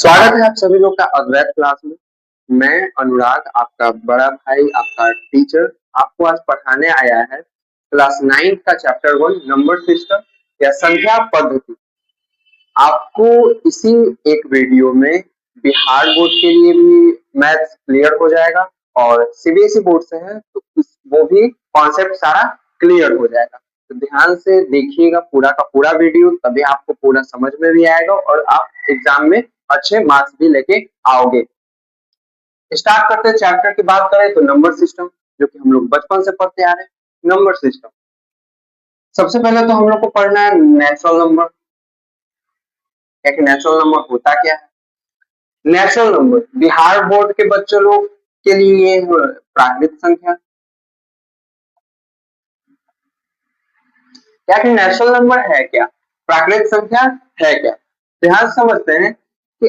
स्वागत है आप सभी लोग का अद्वैत क्लास में। मैं अनुराग, आपका बड़ा भाई, आपका टीचर, आपको आज पढ़ाने आया है क्लास 9 का चैप्टर 1 नंबर सिस्टम या संख्या पद्धति। आपको इसी एक वीडियो में बिहार बोर्ड के लिए भी मैथ्स क्लियर हो जाएगा और सीबीएसई बोर्ड से है तो वो भी कॉन्सेप्ट सारा क्लियर हो जाएगा। तो ध्यान से देखिएगा पूरा का पूरा वीडियो, तभी आपको पूरा समझ में भी आएगा और आप एग्जाम में अच्छे मार्क्स भी लेके आओगे। स्टार्ट करते हैं। चैप्टर की बात करें तो नंबर सिस्टम, जो कि हम लोग बचपन से पढ़ते आ रहे हैं। नंबर सिस्टम सबसे पहले तो हम लोग को पढ़ना है नेचुरल नंबर। एक नेचुरल नंबर होता क्या है? नेचुरल नंबर बिहार बोर्ड के बच्चों लोग के लिए प्राकृतिक संख्या। क्या कि नेचुरल नंबर है क्या, प्राकृतिक संख्या है क्या? ध्यान से समझते हैं कि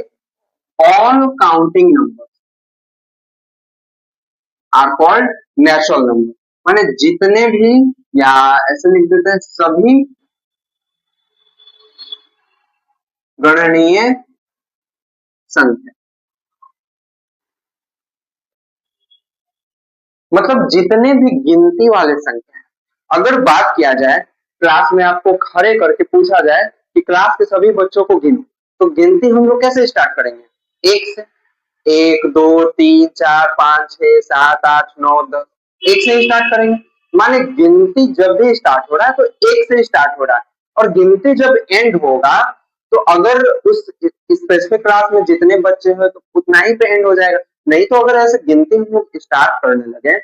all counting number are called natural number, माने जितने भी, या ऐसे लिख देते हैं सभी गणनीय संख्या, मतलब जितने भी गिनती वाले संख्या है। अगर बात किया जाए, क्लास में आपको खड़े करके पूछा जाए कि क्लास के सभी बच्चों को गिनो, तो गिनती हम लोग कैसे स्टार्ट करेंगे? एक से। 1 2 3 4 5 6 7 8 9 10, एक से स्टार्ट करेंगे। माने गिनती जब भी स्टार्ट हो रहा है तो एक से स्टार्ट हो रहा है, और गिनती जब एंड होगा तो अगर उस स्पेसिफिक क्लास में जितने बच्चे हैं तो उतना ही पे एंड हो जाएगा। नहीं तो अगर ऐसे गिनती हम लोग स्टार्ट करने लगे,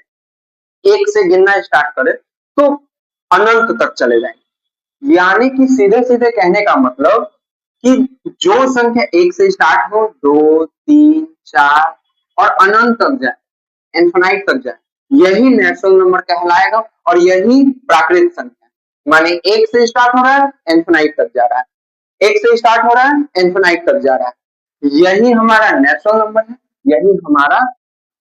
एक से गिनना स्टार्ट करें तो अनंत तक चले जाएंगे। यानी कि सीधे सीधे कहने का मतलब कि जो संख्या एक से स्टार्ट हो, 2 3 4 और अनंत तक जाए, इनफिनाइट तक जाए, यही नेचुरल नंबर कहलाएगा और यही प्राकृतिक संख्या। माने एक से स्टार्ट हो रहा है, इनफिनाइट तक जा रहा है, एक से स्टार्ट हो रहा है, इनफिनाइट तक जा रहा है, यही हमारा नेचुरल नंबर है, यही हमारा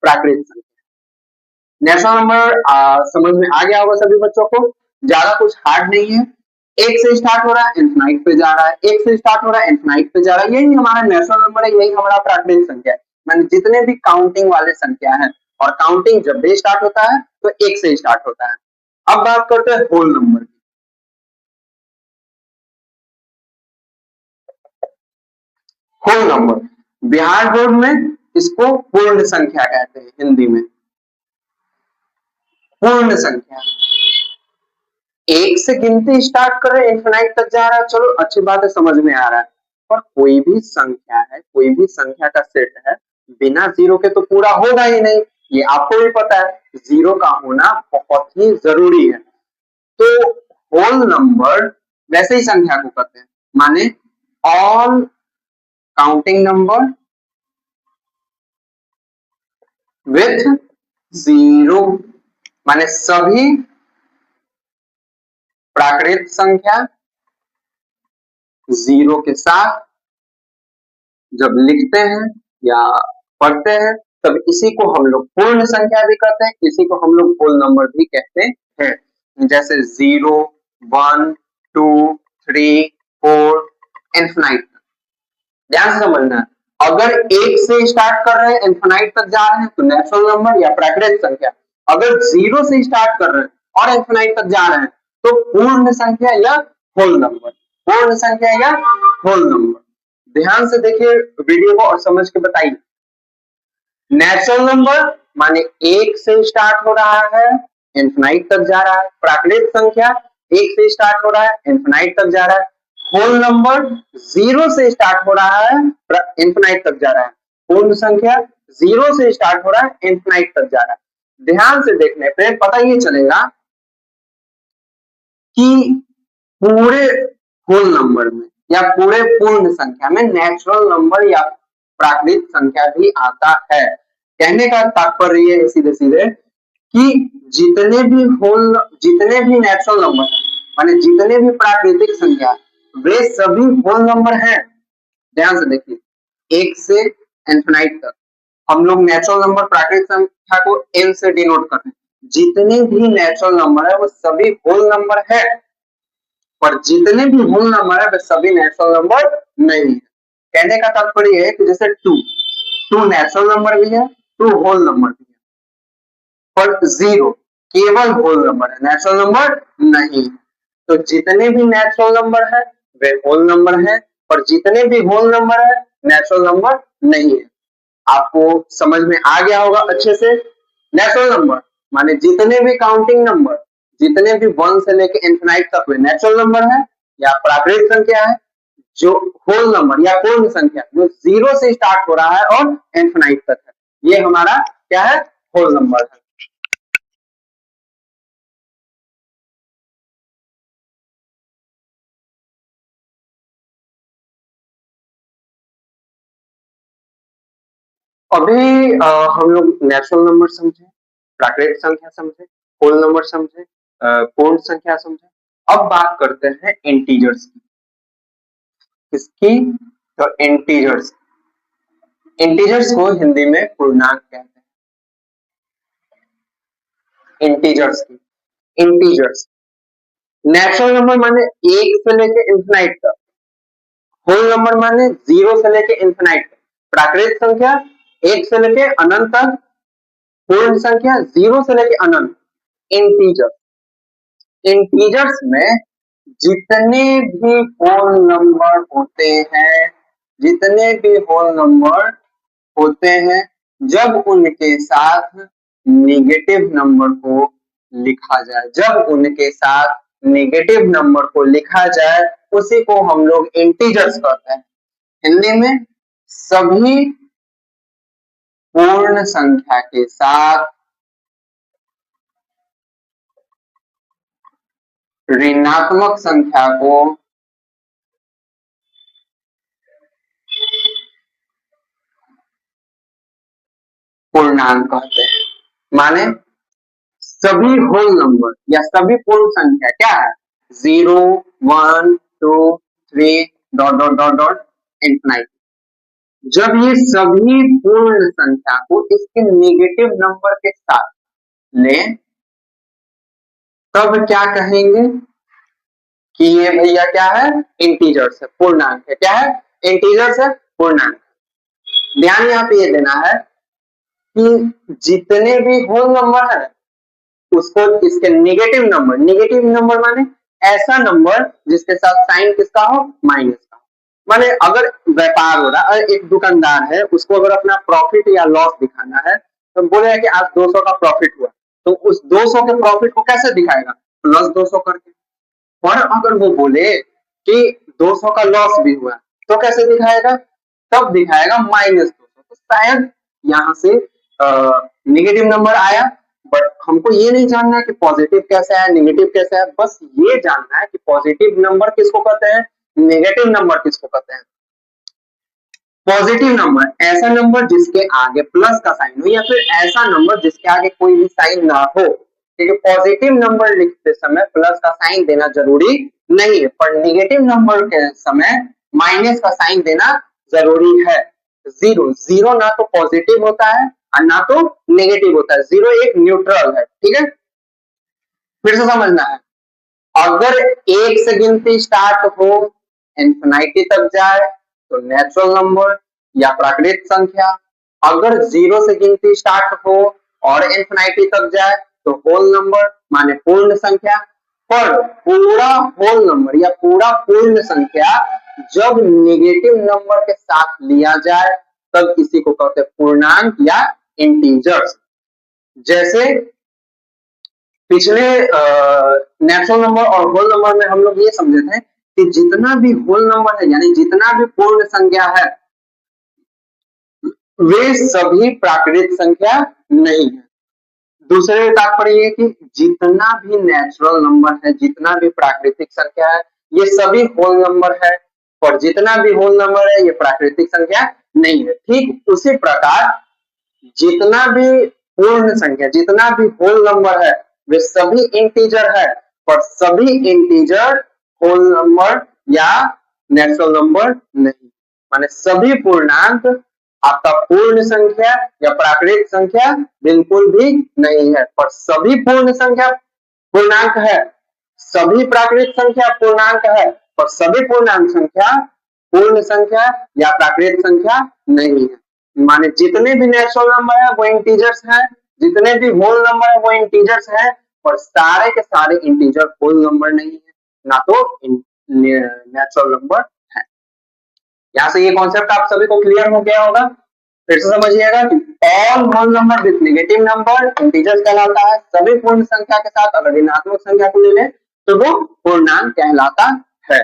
प्राकृतिक संख्या। नेचुरल नंबर समझ में आ गया होगा सभी बच्चों को, ज्यादा कुछ हार्ड नहीं है। एक से स्टार्ट हो रहा है, इनफिनाइट पे जा रहा है, एक से स्टार्ट हो रहा है, इनफिनाइट पे जा रहा है, यही हमारा नेचुरल नंबर है, यही हमारा प्राकृतिक संख्या है। मैंने जितने भी काउंटिंग वाले संख्या है, और काउंटिंग जब भी स्टार्ट होता है तो एक से स्टार्ट होता है। अब बात करते हैं होल नंबर की। होल नंबर बिहार बोर्ड में इसको पूर्ण संख्या कहते हैं, हिंदी में पूर्ण संख्या। एक से गिनती स्टार्ट कर रहे, इनफिनाइट तक जा रहा है, चलो अच्छी बात है, समझ में आ रहा है। पर कोई भी संख्या है, कोई भी संख्या का सेट है, बिना जीरो के तो पूरा होगा ही नहीं, ये आपको भी पता है। जीरो का होना बहुत ही जरूरी है। तो होल नंबर वैसे ही संख्या को कहते हैं, माने all counting number with zero, माने सभी प्राकृतिक संख्या जीरो के साथ जब लिखते हैं या पढ़ते हैं तब इसी को हम लोग पूर्ण संख्या भी कहते हैं, इसी को हम लोग होल नंबर भी कहते हैं। जैसे 0 1 2 3 4 इनफिनाइट। ध्यान से समझना, अगर एक से स्टार्ट कर रहे हैं, इनफिनाइट तक जा रहे हैं तो नेचुरल नंबर या प्राकृतिक संख्या। अगर 0 से स्टार्ट कर रहे हैं और इनफिनाइट तक जा रहे हैं तो पूर्ण संख्या या होल नंबर, पूर्ण संख्या या होल नंबर। ध्यान से देखिए वीडियो को और समझ के बताइए। नेचुरल नंबर माने एक से स्टार्ट हो रहा है, इनफिनाइट तक जा रहा है। प्राकृतिक संख्या एक से स्टार्ट हो रहा है, इनफिनाइट तक जा रहा है। होल नंबर 0 से स्टार्ट हो रहा है, इनफिनाइट तक जा रहा है। पूर्ण संख्या 0 से स्टार्ट हो रहा है, इनफिनाइट तक जा रहा है। ध्यान से देखने पे पता ये चलेगा कि पूरे होल नंबर में या पूरे पूर्ण संख्या में नेचुरल नंबर या प्राकृतिक संख्या भी आता है। कहने का तात्पर्य है सीधे सीधे कि जितने भी नेचुरल नंबर माने जितने भी प्राकृतिक संख्या वे सभी होल नंबर हैं। ध्यान से देखिए, एक से इनफिनाइट तक हम लोग नेचुरल नंबर प्राकृतिक संख्या को n से डिनोट करते हैं। जितने भी नेचुरल नंबर है वो सभी होल नंबर है, पर जितने भी होल नंबर है वे सभी नेचुरल नंबर नहीं है। कहने का तात्पर्य है कि जैसे टू नेचुरल नंबर भी है, टू होल नंबर भी है, पर जीरो केवल होल नंबर है, नेचुरल नंबर नहीं। तो जितने भी नेचुरल नंबर है वे होल नंबर है, और जितने भी होल नंबर है नेचुरल नंबर नहीं है। आपको समझ में आ गया होगा अच्छे से। नेचुरल नंबर माने जितने भी काउंटिंग नंबर, जितने भी 1 से लेके इनफिनाइट तक वे नेचुरल नंबर है या प्राकृतिक संख्या है। जो होल नंबर या पूर्ण संख्या जो 0 से स्टार्ट हो रहा है और इनफिनाइट तक है, ये हमारा क्या है, होल नंबर है। अभी हम लोग नेचुरल नंबर समझे, प्राकृतिक संख्या समझे, होल नंबर समझे, पूर्ण संख्या समझे। अब बात करते हैं इंटीजर्स की। किसकी? तो इंटीजर्स। इंटीजर्स को हिंदी में पूर्णांक कहते हैं। इंटीजर्स की, इंटीजर्स नेचुरल नंबर माने 1 से लेके इंफिनाइट तक, होल नंबर माने 0 से लेके इंफिनाइट तक, प्राकृतिक संख्या 1 से लेके अनंत तक, पूर्ण संख्या 0 से लेके अनंत। इंटीजर, इंटीजर्स में जितने भी होल नंबर होते हैं, जितने भी होल नंबर होते हैं, जब उनके साथ नेगेटिव नंबर को लिखा जाए, जब उनके साथ नेगेटिव नंबर को लिखा जाए उसी को हम लोग इंटीजर्स कहते हैं। हिंदी में सभी पूर्ण संख्या के साथ ऋणात्मक संख्या को पूर्णांक कहते हैं। माने सभी होल नंबर या सभी पूर्ण संख्या क्या है, 0, 1, 2, 3 dot dot dot dot infinite. जब ये सभी पूर्ण संख्या को इसके नेगेटिव नंबर के साथ लें तब क्या कहेंगे कि ये भैया क्या है, इंटीजर्स है, पूर्णांक है। क्या है, इंटीजर्स है, पूर्णांक। ध्यान यहाँ पे ये देना है कि जितने भी होल नंबर है उसको इसके नेगेटिव नंबर, नेगेटिव नंबर माने ऐसा नंबर जिसके साथ साइन किसका हो, माइनस का। माने अगर व्यापार हो रहा है, एक दुकानदार है, उसको अगर अपना प्रॉफिट या लॉस दिखाना है तो बोलेगा कि आज 200 का प्रॉफिट हुआ, तो उस 200 के प्रॉफिट को कैसे दिखाएगा, प्लस 200 करके। और अगर वो बोले कि 200 का लॉस भी हुआ तो कैसे दिखाएगा, तब दिखाएगा -200। तो शायद यहाँ से नेगेटिव नंबर आया, बट हमको ये नहीं जानना है कि पॉजिटिव कैसा है, नेगेटिव कैसा है, बस ये जानना है कि पॉजिटिव नंबर किसको कहते हैं, नेगेटिव नंबर किसको कहते हैं। पॉजिटिव नंबर ऐसा नंबर जिसके आगे प्लस का साइन हो, या फिर ऐसा नंबर जिसके आगे कोई भी साइन ना हो। क्योंकि पॉजिटिव नंबर लिखते समय प्लस का साइन देना जरूरी नहीं है, पर नेगेटिव नंबर के समय माइनस का साइन देना जरूरी है। जीरो, जीरो ना तो पॉजिटिव होता है और ना तो नेगेटिव होता है, जीरो एक न्यूट्रल है। ठीक है, फिर से समझना है। अगर एक से गिनती स्टार्ट हो इंफिनिटी तक जाए तो नेचुरल नंबर या प्राकृतिक संख्या, अगर 0 से गिनती स्टार्ट हो और इंफिनिटी तक जाए तो होल नंबर माने पूर्ण संख्या। पर पूरा होल नंबर या पूरा पूर्ण संख्या जब नेगेटिव नंबर के साथ लिया जाए तब इसी को कहते हैं पूर्णांक या इंटीजर्स। जैसे पिछले नेचुरल नंबर और होल नंबर में हम लोग ये समझे थे कि जितना भी होल नंबर है यानी जितना भी पूर्ण संख्या है वे सभी प्राकृतिक संख्या नहीं है। दूसरे तात्पर्य ये कि जितना भी नेचुरल नंबर है, जितना भी प्राकृतिक संख्या है, ये सभी होल नंबर है, और जितना भी होल नंबर है ये प्राकृतिक संख्या नहीं है। ठीक उसी प्रकार जितना भी पूर्ण संख्या, जितना भी होल नंबर है वे सभी इंटीजर है, पर सभी इंटीजर होल नंबर या नेचुरल नंबर नहीं। माने सभी पूर्णांक आपका पूर्ण संख्या या प्राकृतिक संख्या बिल्कुल भी नहीं है, पर सभी पूर्ण संख्या पूर्णांक है, सभी प्राकृतिक संख्या पूर्णांक है, पर सभी पूर्णांक संख्या पूर्ण संख्या या प्राकृत संख्या नहीं है। माने जितने भी नेचुरल नंबर है वो इंटीजर्स हैं, जितने भी होल नंबर है वो इंटीजर्स हैं, और सारे के सारे इंटीजर होल नंबर नहीं है, ना तो नेचुरल नंबर है। यहाँ से ये कॉन्सेप्ट आप सभी को क्लियर हो गया होगा। फिर से समझिएगा कि all whole number with negative number integers कहलाता है। सभी पूर्ण संख्या के साथ अगर ऋणात्मक संख्या को ले लें तो वो पूर्णांक कहलाता है।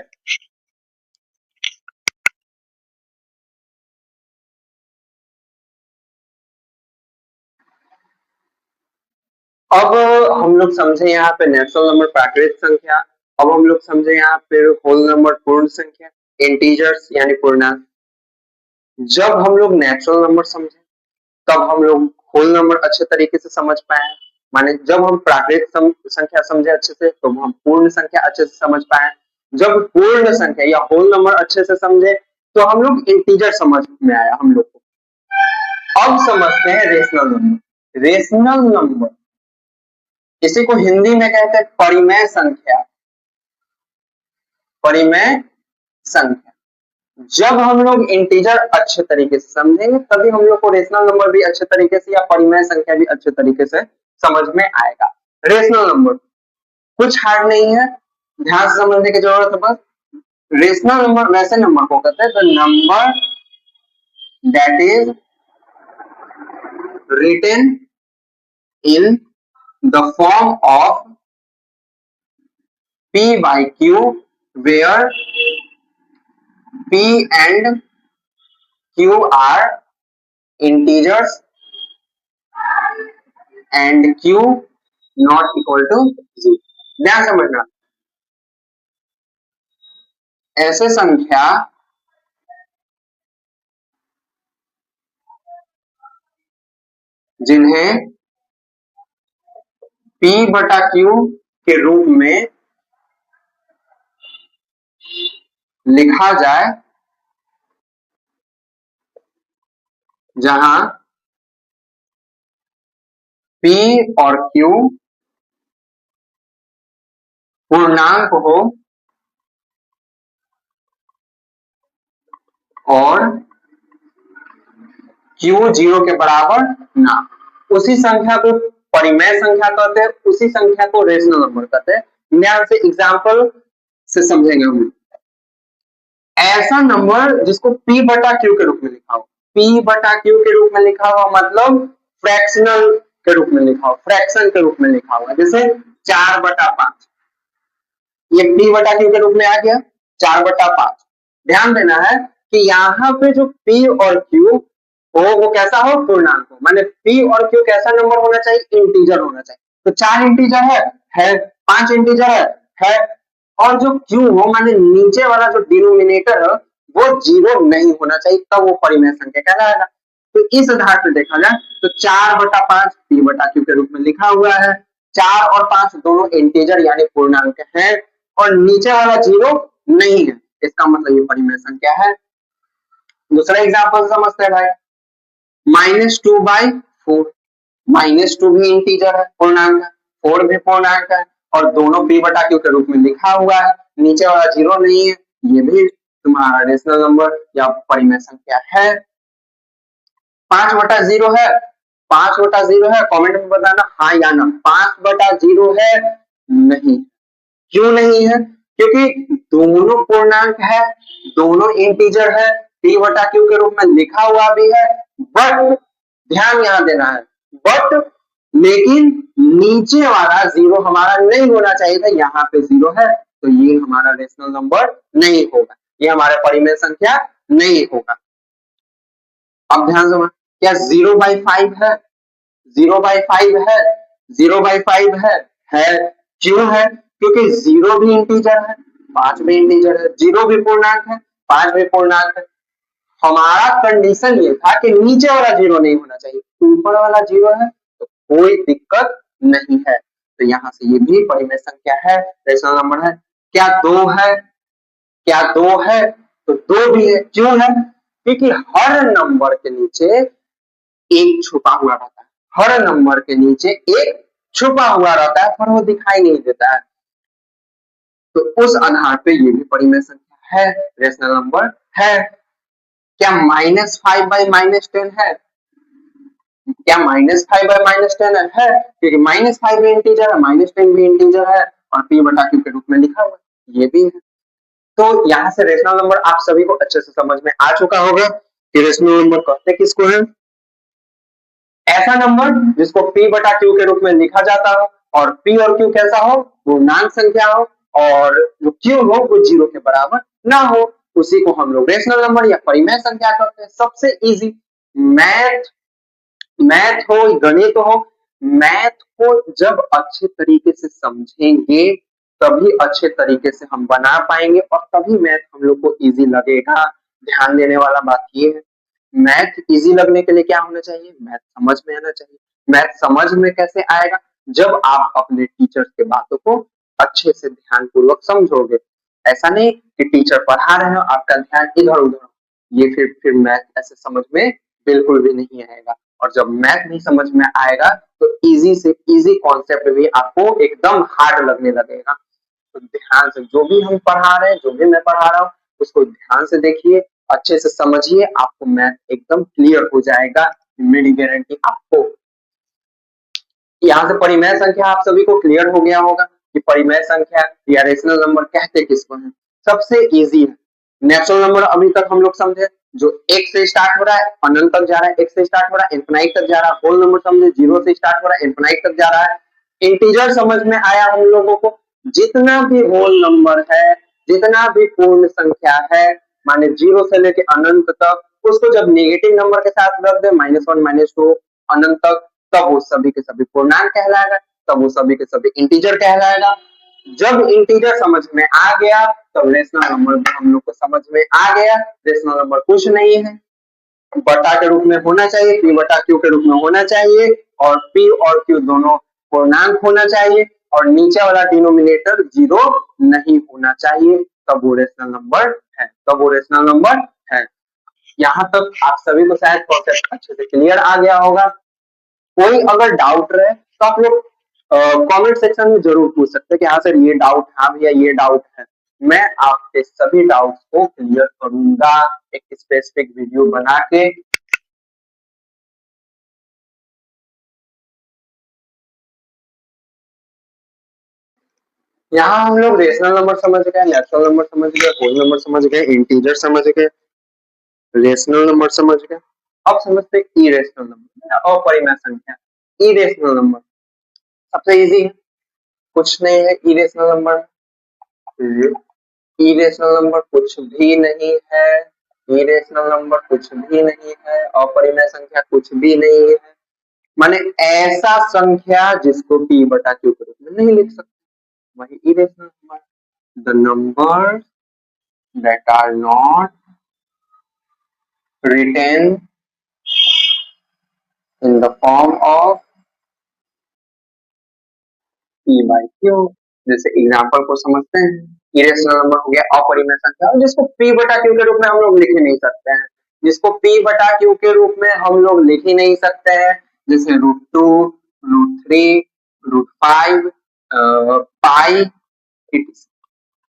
अब हम लोग समझे यहाँ पे नेचुरल नंबर प्राकृत संख्या। अब हम लोग समझे यहाँ पे होल नंबर पूर्ण संख्या, इंटीजर्स यानी पूर्णांक। जब हम लोग नेचुरल नंबर समझे तब हम लोग होल नंबर अच्छे तरीके से समझ पाए। माने जब हम प्राकृत संख्या समझे अच्छे से तो हम पूर्ण संख्या अच्छे से समझ पाए। जब पूर्ण संख्या या होल नंबर अच्छे से समझे तो हम लोग इंटीजर समझ में आया हम लोग को। अब समझते हैं रेशनल नंबर। रेशनल नंबर इसी को हिंदी में कहते हैं परिमेय संख्या। परिमेय संख्या जब हम लोग इंटीजर अच्छे तरीके से समझेंगे तभी हम लोग को रेशनल नंबर भी अच्छे तरीके से या परिमेय संख्या भी अच्छे तरीके से समझ में आएगा। रेशनल नंबर कुछ हार्ड नहीं है, ध्यान से समझने की जरूरत है बस। रेशनल नंबर वैसे नंबर को कहते हैं the number that is written in the form of p by q where p and q are integers and q not equal to 0। ध्यान समझना, ऐसे संख्या जिन्हें p बटा q के रूप में लिखा जाए जहां p और q पूर्णांक हो और q 0 के बराबर ना, उसी संख्या को परिमेय संख्या कहते हैं, उसी संख्या को रेशनल नंबर कहते हैं। ध्यान से एग्जांपल से समझेंगे हम। ऐसा नंबर जिसको p बटा q के रूप में लिखा हो, p बटा q के रूप में लिखा हुआ मतलब फ्रैक्शनल के रूप में लिखा हो, फ्रैक्शन के रूप में लिखा हुआ, जैसे 4/5, ये p बटा q के रूप में आ गया 4/5। ध्यान देना है कि यहाँ पे जो p और q हो वो कैसा हो, पूर्णांक हो। माने p और q कैसा नंबर होना चाहिए, इंटीजर होना चाहिए। तो 4 इंटीजर है 5 इंटीजर है, और जो q हो माने नीचे वाला जो डिनोमिनेटर है वो 0 नहीं होना चाहिए, तब वो परिमेय संख्या कहलाएगा। तो इस आधार पर देखा जाए तो 4/5 p बटा q के रूप में लिखा हुआ है। 4 और 5 दोनों इंटीजर यानी पूर्णांक है और नीचे वाला 0 नहीं है, इसका मतलब ये परिमेय संख्या है। दूसरा एग्जांपल समझते हैं भाई, -2/4। -2 भी इंटीजर है, पूर्णांक है, 4 भी पूर्णांक है और दोनों p बटा q के रूप में लिखा हुआ है, नीचे वाला 0 नहीं है, ये भी तुम्हारा रेशनल नंबर या परिमेय संख्या है। 5/0 है, 5/0 है, कमेंट में बताना हाँ या ना। 5/0 है नहीं, क्यों नहीं है, क्योंकि दोनों पूर्णांक है, दोनों इंटीजर है, p बटा q के रूप में लिखा हुआ भी है, बट ध्यान यहां देना है, बट लेकिन नीचे वाला 0 हमारा नहीं होना चाहिए था, यहाँ पे 0 है तो ये हमारा रेशनल नंबर नहीं होगा, ये हमारे परिमेय संख्या नहीं होगा। अब ध्यान से, क्या 0/5 है, 0/5 है, 0/5 है, क्यों है, क्योंकि 0 भी इंटीजर है, 5 भी इंटीजर है, 0 भी पूर्णांक है, 5 भी पूर्णांक है। हमारा कंडीशन ये था कि नीचे वाला 0 नहीं होना चाहिए, ऊपर वाला 0 है तो कोई दिक्कत नहीं है। तो यहाँ से ये भी परिमेय संख्या है, रेशनल नंबर है। क्या 2 है, क्या 2 है, तो 2 भी है, क्यों है, क्योंकि हर नंबर के नीचे एक छुपा हुआ रहता है, हर नंबर के नीचे एक छुपा हुआ रहता है पर वो दिखाई नहीं देता है, तो उस आधार पे ये भी परिमेय संख्या है, रेशनल नंबर है। क्या -5/-10 है? क्या -5/-10 है? क्योंकि -5 भी इंटीजर है, -10 भी इंटीजर है और p बटा q के रूप में लिखा हुआ है, ये भी है। तो यहाँ से रेशनल नंबर आप सभी को अच्छे से समझ में आ चुका होगा कि रेशनल नंबर कहते किसको है। ऐसा नंबर जिसको p बटा q के रूप में लिखा जाता हो और p और q कैसा हो, पूर्णांक संख्या हो और जो q हो वो 0 के बराबर ना हो, उसी को हम लोग रेशनल नंबर या परिमेय संख्या कहते हैं। सबसे इजी मैथ हो, गणित हो, मैथ को जब अच्छे तरीके से समझेंगे तभी अच्छे तरीके से हम बना पाएंगे और तभी मैथ हम लोग को इजी लगेगा। ध्यान देने वाला बात ये है, मैथ इजी लगने के लिए क्या होना चाहिए, मैथ समझ में आना चाहिए। मैथ समझ में कैसे आएगा, जब आप अपने टीचर्स के बातों को अच्छे से ध्यान पूर्वक समझोगे। ऐसा नहीं कि टीचर पढ़ा रहे हो आपका ध्यान इधर उधर, ये फिर मैथ ऐसे समझ में बिल्कुल भी नहीं आएगा। और जब मैथ नहीं समझ में आएगा तो इजी से इजी कॉन्सेप्ट भी आपको एकदम हार्ड लगने लगेगा। तो ध्यान से जो भी हम पढ़ा रहे हैं, जो भी मैं पढ़ा रहा हूँ, उसको ध्यान से देखिए, अच्छे से समझिए, आपको मैथ एकदम क्लियर हो जाएगा, मेरी गारंटी आपको। यहाँ से परिमेय संख्या आप सभी को क्लियर हो गया होगा कि परिमेय संख्या या रेशनल नंबर कहते किसको हैं। सबसे इजी है। नेचुरल नंबर अभी तक हम लोग समझे, जो एक से स्टार्ट हो रहा है, अनंत तक जा रहा है, एक से स्टार्ट हो रहा है, इनफिनाइट तक जा रहा है। होल नंबर समझे, 0 से स्टार्ट हो रहा है, इनफिनाइट तक जा रहा है। इंटीजर समझ में आया हम लोगों को, जितना भी होल नंबर है, जितना भी पूर्ण संख्या है, माने 0 से लेके अनंत तक, उसको जब नेगेटिव नंबर के साथ रख दे, -1 -2 अनंत तक, तब वो सभी के सभी पूर्णांक कहलाएगा, तब वो सभी के सभी इंटीजर कहलाएगा। जब इंटीजर समझ में आ गया तब रेशनल नंबर भी हम लोग को समझ में आ गया। रेशनल नंबर कुछ नहीं है, बटा के रूप में होना चाहिए, p बटा q के रूप में होना चाहिए और p और q दोनों पूर्णांक होना चाहिए और नीचे वाला डिनोमिनेटर 0 नहीं होना चाहिए, तब वो रेशनल नंबर है, तब वो रेशनल नंबर है। यहाँ तक आप सभी को शायद कॉन्सेप्ट अच्छे से क्लियर आ गया होगा। कोई अगर डाउट रहे तो आप लोग कमेंट सेक्शन में जरूर पूछ सकते हैं कि हाँ सर ये डाउट, हाँ भैया ये डाउट है। मैं आपके सभी डाउट्स को क्लियर करूंगा एक स्पेसिफिक वीडियो बना के। यहाँ हम लोग रेशनल नंबर समझ गए, नेचुरल नंबर समझ गए, होल नंबर समझ गए, इंटीजर समझ गए, रेशनल नंबर समझ गए। अब समझते हैं इरेशनल नंबर, अपरिमेय संख्या। इरेशनल नंबर सबसे इजी है, कुछ नहीं है इरेशनल नंबर। इरेशनल नंबर कुछ भी नहीं है, इरेशनल नंबर कुछ भी नहीं है, अपरिमेय संख्या कुछ भी नहीं है। माने ऐसा संख्या जिसको p बटा q के रूप में नहीं लिख सकते, वही irrational number. The number that are not written in the form of p by q। जैसे एग्जाम्पल को समझते हैं, इरेशनल नंबर हो गया अपरिमेय संख्या जिसको p बटा q के रूप में हम लोग लिख ही नहीं सकते हैं, जिसको p बटा q के रूप में हम लोग लिख ही नहीं सकते हैं, जैसे √2, √3, √5, पाई,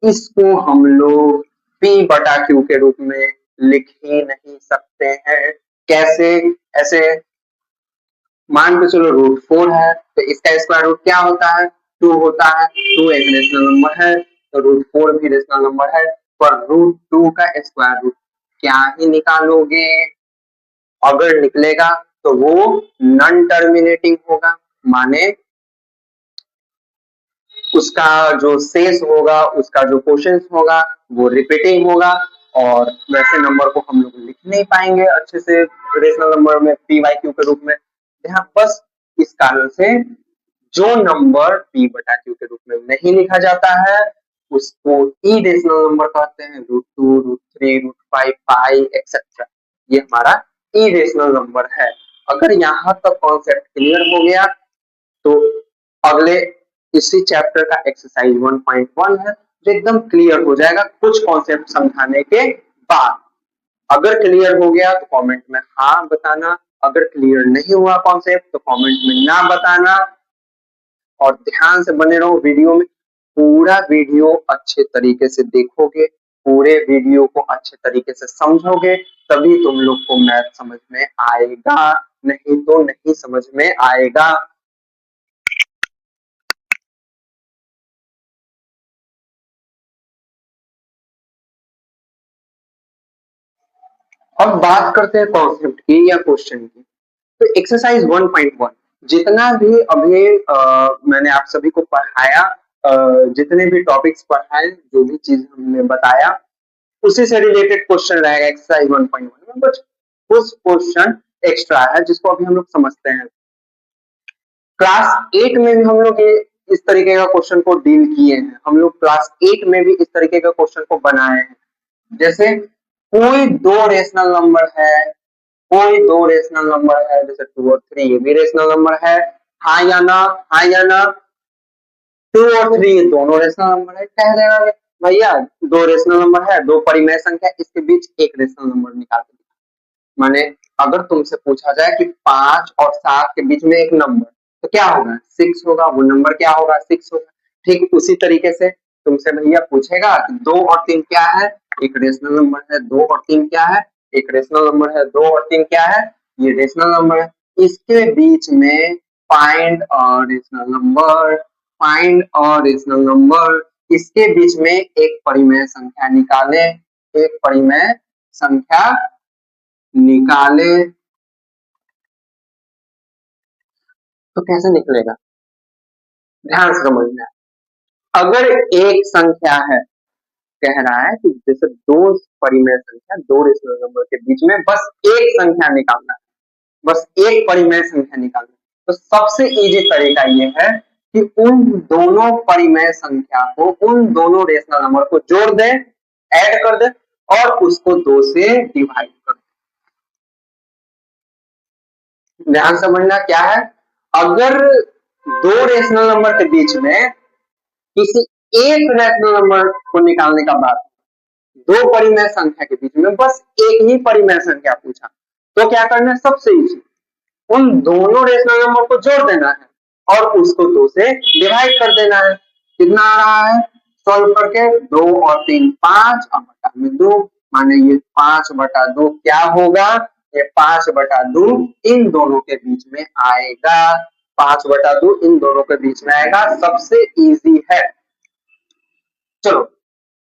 इसको हम लोग p बटा q के रूप में लिख ही नहीं सकते हैं। कैसे? ऐसे मान के चलो √4 है तो इसका स्क्वायर रूट क्या होता है, 2 होता है। 2 एक रेशनल नंबर है तो √4 भी रेशनल नंबर है, पर √2 का स्क्वायर रूट क्या ही निकालोगे, अगर निकलेगा तो वो नॉन टर्मिनेटिंग होगा, माने उसका जो शेष होगा, उसका जो क्वेश्चन होगा वो रिपीटिंग होगा और वैसे नंबर को हम लोग लिख नहीं पाएंगे अच्छे से रेशनल नंबर में p बाई q के रूप में। यहाँ बस इस कारण से जो नंबर p बटा q के रूप में नहीं लिखा जाता है उसको इरेशनल नंबर कहते हैं, √2, √3, √5, पाई एक्सेट्रा, ये हमारा इरेशनल नंबर है। अगर यहाँ तक कॉन्सेप्ट क्लियर हो गया तो अगले इसी चैप्टर का एक्सरसाइज 1.1 है जो एकदम क्लियर हो जाएगा कुछ कॉन्सेप्ट समझाने के बाद। अगर क्लियर हो गया तो कमेंट में हाँ बताना, अगर क्लियर नहीं हुआ कॉन्सेप्ट तो कमेंट में ना बताना और ध्यान से बने रहो वीडियो में। पूरा वीडियो अच्छे तरीके से देखोगे पूरे वीडियो को अच्छे तरीके से समझोगे तभी तुम लोग को मैथ समझ में आएगा, नहीं तो नहीं समझ में आएगा। अब बात करते हैं कॉन्सेप्ट की या क्वेश्चन की। तो एक्सरसाइज 1.1 जितना भी अभी मैंने आप सभी को पढ़ाया, जितने भी टॉपिक्स पढ़ाए, जो भी चीज हमने बताया, उसी से रिलेटेड क्वेश्चन रहेगा एक्सरसाइज 1.1 में। बट कुछ क्वेश्चन एक्स्ट्रा है जिसको अभी हम लोग समझते हैं। क्लास 8 में भी हम लोग ये इस तरीके का क्वेश्चन को डील किए हैं, हम लोग क्लास 8 में भी इस तरीके का क्वेश्चन को बनाए हैं। जैसे कोई दो रेशनल नंबर है, कोई दो रेशनल नंबर है, जैसे 2 और 3 ये भी रेशनल नंबर है, हाँ या ना, हाँ या ना। 2 और 3 दोनों रेशनल नंबर है, कह देगा भैया दो रेशनल नंबर है, दो परिमेय संख्या, इसके बीच एक रेशनल नंबर निकाल दो। माने अगर तुमसे पूछा जाए कि 5 और 7 के बीच में एक नंबर, तो क्या होगा? 6 होगा। वो नंबर क्या होगा? 6 होगा। ठीक उसी तरीके से तुमसे भैया पूछेगा कि 2 और 3 क्या है? एक रेशनल नंबर है। 2 और 3 क्या है? एक रेशनल नंबर है। 2 और 3 क्या है? ये रेशनल नंबर है। इसके बीच में find a rational number, find a rational number. इसके बीच में एक परिमेय संख्या निकाले, एक परिमेय संख्या निकाले। तो कैसे निकलेगा? ध्यान से समझना। अगर एक संख्या है, कह रहा है कि जैसे दो परिमेय संख्या, दो रेशनल नंबर के बीच में बस एक संख्या निकालना है, बस एक परिमेय संख्या निकालना है, तो सबसे इजी तरीका ये है कि उन दोनों परिमेय संख्या को, उन दोनों रेशनल नंबर को जोड़ दे, ऐड कर दे और उसको 2 से डिवाइड कर दे। ध्यान समझना क्या है। अगर दो रेशनल नंबर के बीच में किसी एक रेशनल नंबर को निकालने का बात, दो परिमेय संख्या के बीच में बस एक ही परिमेय संख्या पूछा, तो क्या करना है? सबसे इजी, उन दोनों रेशनल नंबर को जोड़ देना है और उसको 2 से डिवाइड कर देना है। कितना आ रहा है सॉल्व करके? 2 और 3 5 और बटा में 2, माने ये 5/2 क्या होगा? ये 5/2 इन दोनों के बीच में आएगा। 5/2 इन दोनों के बीच में आएगा, सबसे इजी है। चलो,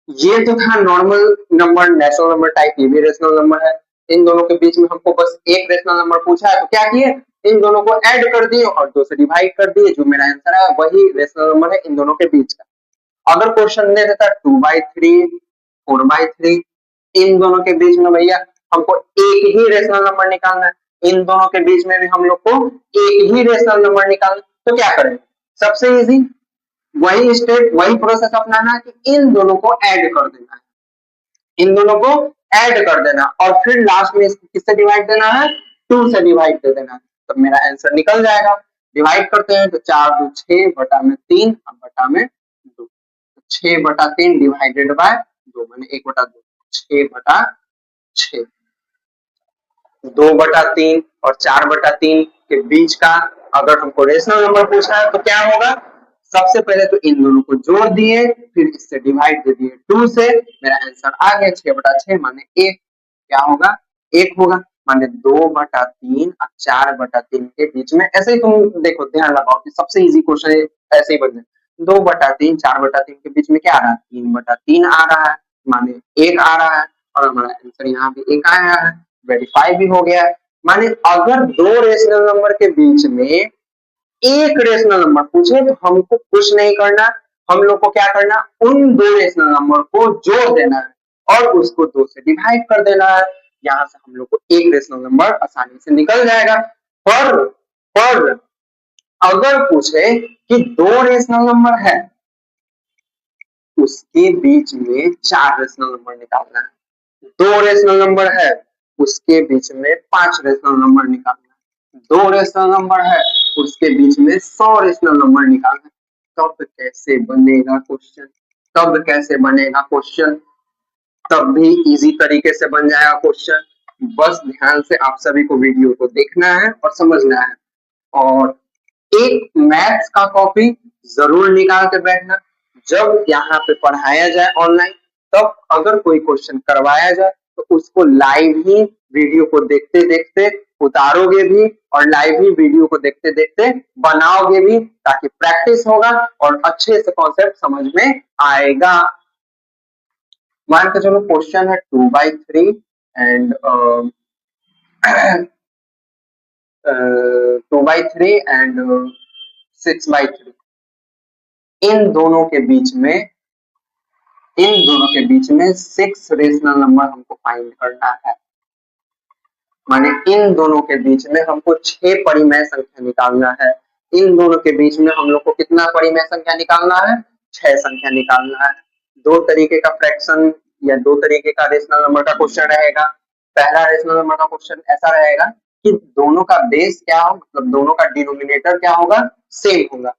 ये तो था normal number, national number type, ये भी रेशनल नंबर है। इन दोनों के बीच में हमको बस एक रेशनल नंबर पूछा है, तो क्या किए? इन दोनों को ऐड कर दिए और 2 से डिवाइड कर दिए। जो मेरा आंसर है वही रेशनल नंबर है इन दोनों के बीच का। अगर क्वेश्चन दे देता 2/3, 4/3, इन दोनों के बीच में भैया हमको एक ही रेशनल नंबर निकालना है, इन दोनों के बीच में भी हम लोग को एक ही रेशनल नंबर निकालना, तो क्या करें? सबसे इजी वही स्टेप, वही प्रोसेस अपनाना है कि इन दोनों को ऐड कर देना है, इन दोनों को ऐड कर देना और फिर लास्ट में किससे डिवाइड देना है? 2 से डिवाइड दे देना है, तो मेरा आंसर निकल जाएगा। डिवाइड करते हैं तो 4 2 6 बटा में 3 और बटा में 2, 6/3 डिवाइडेड बाय 2 माने 1/2, 6/6। 2/3 और 4/3 के बीच का अगर हमको रेशनल नंबर पूछना है तो क्या होगा? सबसे पहले तो इन दोनों को जोड़ दिए, फिर इससे डिवाइड दे दिए 2 से, मेरा आंसर आ गया 6/6 माने 1। क्या होगा? 1 होगा, माने 2/3 और 4/3 के बीच में। ऐसे ही तुम देखो, ध्यान लगाओ कि सबसे इजी क्वेश्चन ऐसे ही बन 2/3 4/3 के बीच में क्या आ रहा है? 3/3 आ रहा है, माने 1 आ रहा है और हमारा आंसर यहाँ भी 1 आया है, वेरीफाई भी हो गया। माने अगर दो रेशनल नंबर के बीच में एक रेशनल नंबर पूछे तो हमको कुछ नहीं करना, हम लोग को क्या करना? उन दो रेशनल नंबर को जोड़ देना है और उसको 2 से डिवाइड कर देना है। यहाँ से हम लोग को एक रेशनल नंबर आसानी से निकल जाएगा। पर अगर पूछे कि दो रेशनल नंबर है, उसके बीच में 4 रेशनल नंबर निकालना है। 2 रेशनल नंबर है, उसके बीच में 5 रेशनल नंबर निकालना है। 2 रेशनल नंबर है, उसके बीच में 100 रेशनल नंबर निकालना है। तब कैसे बनेगा क्वेश्चन? तब कैसे बनेगा क्वेश्चन? तब भी इजी तरीके से बन जाएगा क्वेश्चन। बस ध्यान से आप सभी को वीडियो को देखना है और समझना है, और एक मैथ्स का कॉपी जरूर निकाल के बैठना। जब यहाँ पे पढ़ाया जाए ऑनलाइन तब अगर कोई क्वेश्चन करवाया जाए तो उसको लाइव ही वीडियो को देखते देखते उतारोगे भी और लाइव ही वीडियो को देखते देखते बनाओगे भी, ताकि प्रैक्टिस होगा और अच्छे से कॉन्सेप्ट समझ में आएगा। मान के चलो क्वेश्चन है 2/3 एंड 2/3 एंड 6/3। इन दोनों के बीच में इन दोनों के बीच में 6 रेशनल नंबर हमको फाइंड करना है। माने इन दोनों के बीच में हमको 6 परिमेय संख्या निकालना है। इन दोनों के बीच में हम लोग को कितना परिमेय संख्या निकालना है? 6 संख्या निकालना है। दो तरीके का फ्रैक्शन या दो तरीके का रेशनल नंबर का क्वेश्चन रहेगा। पहला रेशनल नंबर का क्वेश्चन ऐसा रहेगा कि दोनों का बेस क्या हो, मतलब दोनों का डिनोमिनेटर क्या होगा, सेम होगा।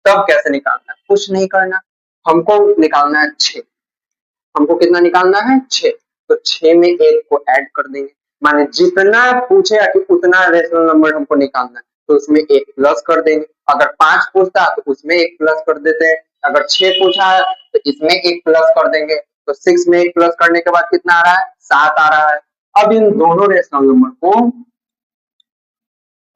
तब कैसे निकालना है? कुछ नहीं करना, हमको निकालना है 6। हमको कितना निकालना है? 6। तो 6 में 1 को ऐड कर देंगे, माने जितना पूछे कि उतना रेशनल नंबर हमको निकालना है, तो उसमें 1 प्लस कर देंगे। अगर 5 पूछता तो उसमें 1 प्लस कर देते हैं। अगर 6 पूछा है तो इसमें 1 प्लस कर देंगे। तो 6 में 1 प्लस करने के बाद कितना आ रहा है? 7 आ रहा है। अब इन दोनों रेशनल नंबर को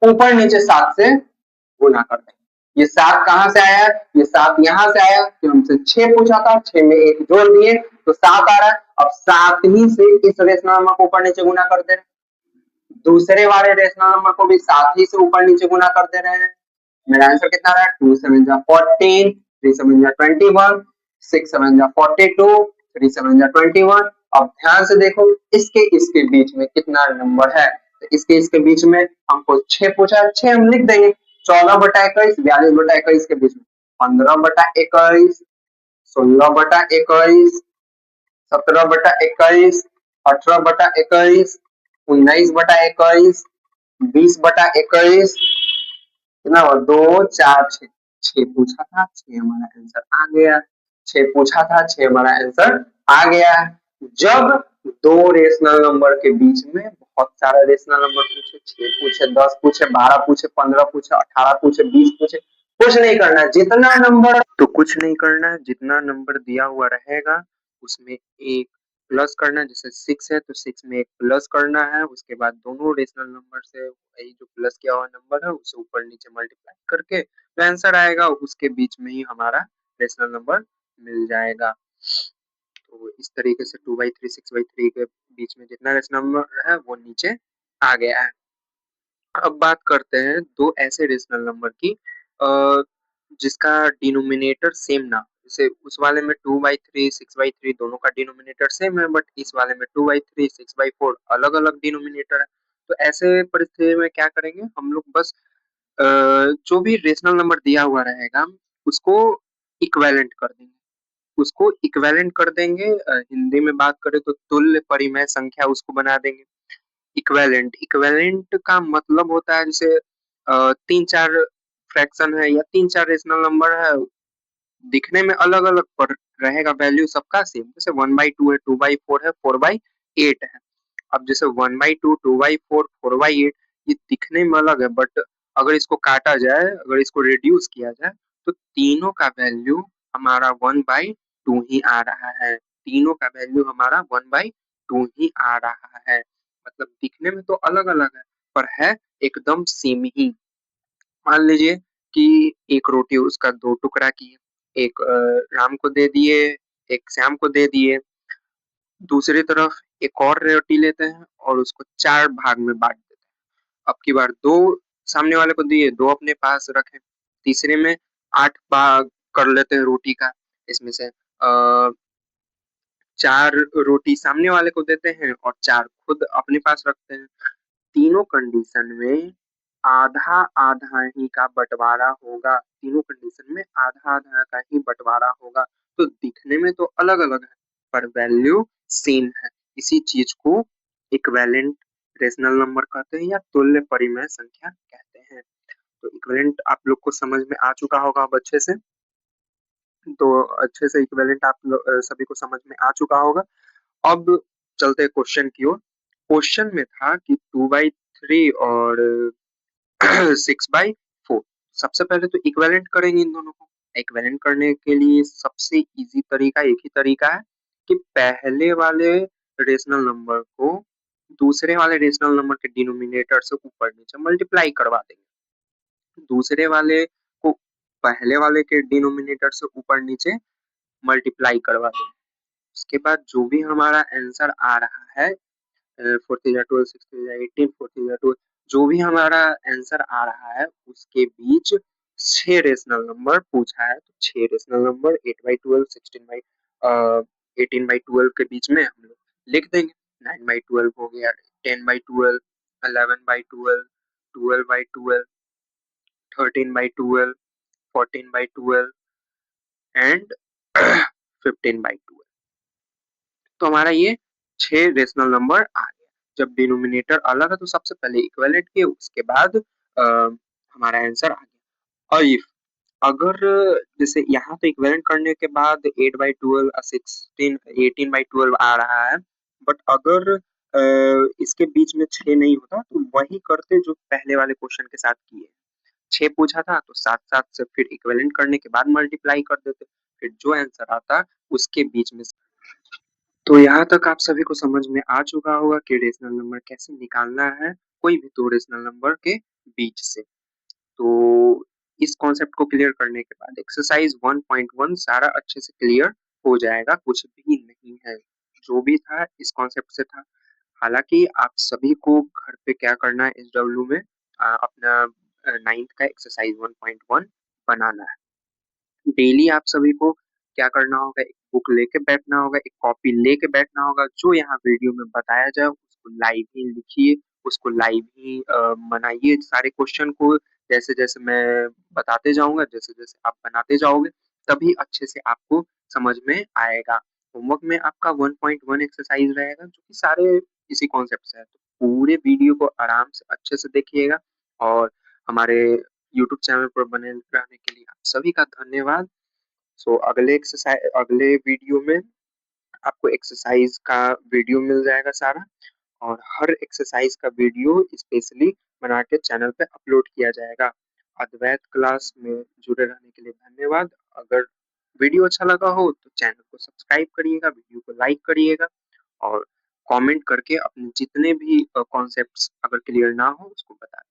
ऊपर नीचे 7 से गुना कर देंगे। ये 7 कहां से आया? ये 7 यहां से आया कि हमसे 6 पूछा था, 6 में 1 जोड़ दिए तो 7 आ रहा है। अब 7 ही से इस रेशनल नंबर को ऊपर नीचे गुना कर दे रहे हैं। दूसरे वाले रेशनल नंबर को भी 7 ही से ऊपर नीचे गुना कर दे रहे हैं। मेरा आंसर कितना आ रहा है? 2 7 जा 14, 3 7 जा 21, 6 7 जा 42, 3 7 जा 21। अब ध्यान से देखो इसके बीच में कितना नंबर है। तो इसके बीच में हमको 6 पूछा है, 6 हम लिख देंगे। 14/21, 42/21 के बीच में 15/21, 16/21, 17/21, 18/21, 19/21, 20/21। कितना हुआ? 2 4 6। 6 पूछा था, 6 हमारा आंसर आ गया। 6 पूछा था, 6 हमारा आंसर आ गया। जब दो रेशनल नंबर के बीच में बहुत सारा रेशनल नंबर पूछे, 6 पूछे, 10 पूछे, 12 पूछे, 15 पूछे, 18 पूछे, 20 पूछे, कुछ नहीं करना, जितना नंबर तो कुछ नहीं करना है, जितना नंबर दिया हुआ रहेगा उसमें एक प्लस करना है। जैसे 6 है तो 6 में एक प्लस करना है, उसके बाद दोनों रेशनल नंबर से वही जो प्लस किया हुआ नंबर है उसे ऊपर नीचे मल्टीप्लाई करके जो आंसर आएगा उसके बीच में ही हमारा रेशनल नंबर मिल जाएगा। तो इस तरीके से 2/3 6/3 के बीच में जितना रेशनल नंबर है वो नीचे आ गया है। अब बात करते हैं दो ऐसे रेशनल नंबर की जिसका डिनोमिनेटर सेम ना हो। जैसे उस वाले में 2/3 6/3 दोनों का डिनोमिनेटर सेम है, बट इस वाले में 2/3 6/4 अलग अलग डिनोमिनेटर है। तो ऐसे परिस्थिति में क्या करेंगे हम लोग? बस जो भी रेशनल नंबर दिया हुआ रहेगा उसको इक्विवेलेंट कर देंगे। उसको इक्विवेलेंट कर देंगे, हिंदी में बात करें तो तुल्य परिमेय संख्या उसको बना देंगे। इक्विवेलेंट इक्विवेलेंट का मतलब होता है जैसे 3-4 फ्रैक्शन है या 3-4 रेशनल नंबर है, दिखने में अलग अलग पर रहेगा वैल्यू सबका सेम। जैसे 1/2 है, 2/4 है, 4/8 है। अब जैसे 1/2 2/4 4/8 ये दिखने में अलग है, बट अगर इसको काटा जाए, अगर इसको रिड्यूस किया जाए तो तीनों का वैल्यू हमारा 1/2 ही आ रहा है। तीनों का वैल्यू हमारा 1/2 ही आ रहा है। मतलब दिखने में तो अलग अलग है पर है एकदम सेम ही। मान लीजिए कि एक रोटी उसका 2 टुकड़ा किए, एक राम को दे दिए, एक श्याम को दे दिए। दूसरी तरफ एक और रोटी लेते हैं और उसको 4 भाग में बाँट देते हैं। अब की बार 2 सामने वाले को दिए, 2 अपने पास रखे। तीसरे में 8 भाग कर लेते हैं रोटी का। इसमें से 4 रोटी सामने वाले को देते हैं और 4 खुद अपने पास रखते हैं। तीनों कंडीशन में आधा आधा ही का बंटवारा होगा। तीनों कंडीशन में आधा आधा का ही बंटवारा होगा। तो दिखने में तो अलग अलग है पर वैल्यू सेम है। इसी चीज को इक्विवेलेंट रेशनल नंबर कहते हैं या तुल्य परिमेय संख्या कहते हैं। तो इक्विवेलेंट आप लोग को समझ में आ चुका होगा अब अच्छे से। तो अच्छे से इक्विवेलेंट आप सभी को समझ में आ चुका होगा। अब चलते हैं क्वेश्चन की ओर। क्वेश्चन में था कि 2/3 और 6/4। सबसे पहले तो इक्विवेलेंट करेंगे इन दोनों को। इक्विवेलेंट करने के लिए सबसे इजी तरीका एक ही तरीका है, कि पहले वाले रेशनल नंबर को दूसरे वाले रेशनल नंबर के डिनोमिनेटर से ऊपर नीचे मल्टीप्लाई करवा देंगे, दूसरे वाले को पहले वाले के डिनोमिनेटर से ऊपर नीचे मल्टीप्लाई करवा देंगे। उसके बाद जो भी हमारा आंसर आ रहा है 4 3 12 6 3 18 4 3 12 जो भी हमारा आंसर आ रहा है उसके बीच 6 रेशनल नंबर पूछा है, तो 6 रेशनल नंबर 8/12 18/12 के बीच में हम लोग लिख देंगे। 9/12 हो गया, 10/12, 11/12, 12/12, 13/12, 14/12 एंड 15/12। तो हमारा ये 6 रेशनल नंबर आ गया। जब डिनोमिनेटर अलग है तो सबसे पहले इक्विवेलेंट किए, उसके बाद हमारा आंसर आ गया। और इफ अगर जैसे यहाँ तो इक्विवेलेंट करने के बाद 8/12 16 18/12 आ रहा है, बट अगर इसके बीच में 6 नहीं होता तो वही करते जो पहले वाले क्वेश्चन के साथ किए। 6 पूछा था तो 7 से फिर इक्विवेलेंट करने के बाद मल्टीप्लाई कर देते, फिर जो आंसर आता उसके बीच में। तो यहाँ तक आप सभी को समझ में आ चुका होगा कि रेशनल नंबर कैसे निकालना है कोई भी दो रेशनल नंबर के बीच से। तो इस कॉन्सेप्ट को क्लियर करने के बाद एक्सरसाइज 1.1 सारा अच्छे से क्लियर हो जाएगा, कुछ भी नहीं है, जो भी था इस कॉन्सेप्ट से था। हालांकि आप सभी को घर पे क्या करना है, इस डब्ल्यू में अपना 9th का एक्सरसाइज 1.1 बनाना है। डेली आप सभी को क्या करना होगा, एक बुक लेके बैठना होगा, एक कॉपी लेके बैठना होगा, जो यहाँ वीडियो में बताया जाए उसको लाइव ही लिखिए, उसको लाइव ही बनाइए सारे क्वेश्चन को, जैसे जैसे मैं बताते जाऊंगा, जैसे जैसे आप बनाते जाओगे तभी अच्छे से आपको समझ में आएगा। होमवर्क में आपका 1.1 एक्सरसाइज रहेगा जो कि सारे इसी कॉन्सेप्ट से है, तो पूरे वीडियो को आराम से अच्छे से देखिएगा। और हमारे यूट्यूब चैनल पर बने रहने के लिए आप सभी का धन्यवाद। सो अगले वीडियो में आपको एक्सरसाइज का वीडियो मिल जाएगा सारा, और हर एक्सरसाइज का वीडियो स्पेशली बना के चैनल पे अपलोड किया जाएगा। अद्वैत क्लास में जुड़े रहने के लिए धन्यवाद। अगर वीडियो अच्छा लगा हो तो चैनल को सब्सक्राइब करिएगा, वीडियो को लाइक करिएगा, और कमेंट करके अपने जितने भी कॉन्सेप्ट्स अगर क्लियर ना हो उसको बता